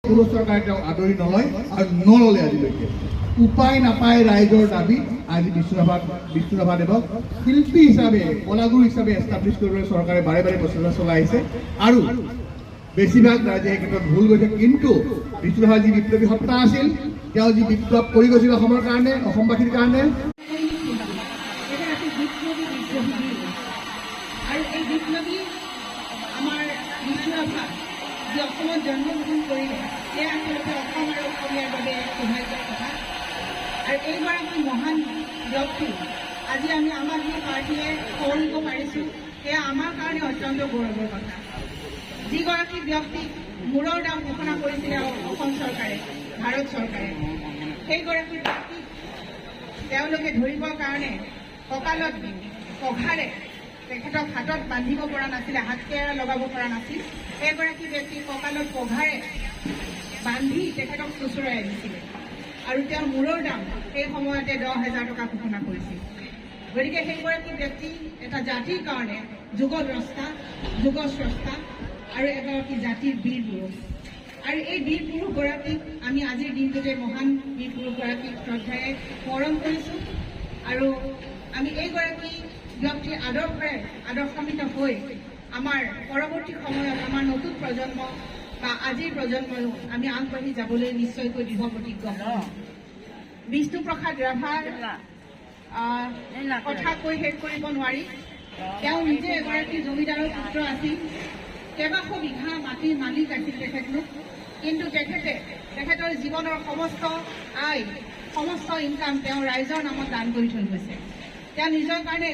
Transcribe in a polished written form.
কোনো চৰকাৰে তেওঁক আদৰি নলয় আৰু নল'লে আজিলৈকে। উপায় নাপায় ৰাইজৰ দাবী আজি বিষ্ণুৰাভাদেৱক শিল্পী হিচাপে কলাগুৰু হিচাপে এষ্টাব্লিছ কৰিবলৈ চৰকাৰে বাৰে বাৰে প্ৰচেষ্টা চলাই আহিছে আৰু বেছিভাগ ৰাইজে এই ক্ষেত্ৰত ভুল গৈছে। কিন্তু বিষ্ণুৰাভাৰ যি বিপ্লৱী সত্তা আছিল, তেওঁ যি বিপ্লৱ কৰি গৈছিল অসমৰ কাৰণে, অসমবাসীৰ কাৰণে, আৰু এই বিপ্লৱী আমাৰ বিষ্ণুৰাভা যি অসমত জন্মগ্ৰহণ কৰিলে সেয়া আচলতে অসম আৰু অসমীয়াৰ বাবে সৌভাগ্যৰ কথা। আৰু এইগৰাকী মহান ব্যক্তি আজি আমি আম আদমি পাৰ্টীয়ে কৰিব পাৰিছোঁ, সেয়া আমাৰ কাৰণে অত্যন্ত গৌৰৱৰ কথা। যিগৰাকী ব্যক্তিক মূৰৰ দাম ঘোষণা কৰিছিলে অসম চৰকাৰে, ভাৰত চৰকাৰে, সেইগৰাকী ব্যক্তিক তেওঁলোকে ধৰিবৰ কাৰণে কঁকালত পঘাৰে তেখেতক হাতত বান্ধিব পৰা নাছিলে, হাতকেৰা লগাব পৰা নাছিল। সেইগৰাকী ব্যক্তিক কঁকালত পঘাৰে বান্ধি তেখেতক চুচুৰাই আনিছিলে আৰু তেওঁৰ মূৰৰ দাম সেই সময়তে 10,000 টকা ঘোষণা কৰিছিল। গতিকে সেইগৰাকী ব্যক্তি এটা জাতিৰ কাৰণে যুগদ্ৰষ্টা, যুগস্ৰষ্টা আৰু এগৰাকী জাতিৰ বীৰ পুৰুষ। আৰু এই বীৰ পুৰুষগৰাকীক আমি আজিৰ দিনটোতে মহান বীৰ পুৰুষগৰাকীক শ্ৰদ্ধাৰে স্মৰণ কৰিছোঁ আৰু আমি এইগৰাকী ব্যক্তিৰ আদৰ্শান্বিত হৈ আমাৰ পৰৱৰ্তী সময়ত আমাৰ নতুন প্ৰজন্ম বা আজিৰ প্ৰজন্ময়ো আমি আগবাঢ়ি যাবলৈ নিশ্চয়কৈ দৃঢ় প্ৰতিজ্ঞ হওঁ। বিষ্ণুপ্ৰসাদ ৰাভাৰ কথা কৈ শেষ কৰিব নোৱাৰি। তেওঁ নিজে এগৰাকী জমিদাৰৰ পুত্ৰ আছিল, কেইবাশ বিঘা মাটিৰ মালিক আছিল তেখেতলোক। কিন্তু তেখেতৰ জীৱনৰ সমস্ত আয়, সমস্ত ইনকাম তেওঁ ৰাইজৰ নামত দান কৰি থৈ গৈছে। তেওঁ নিজৰ কাৰণে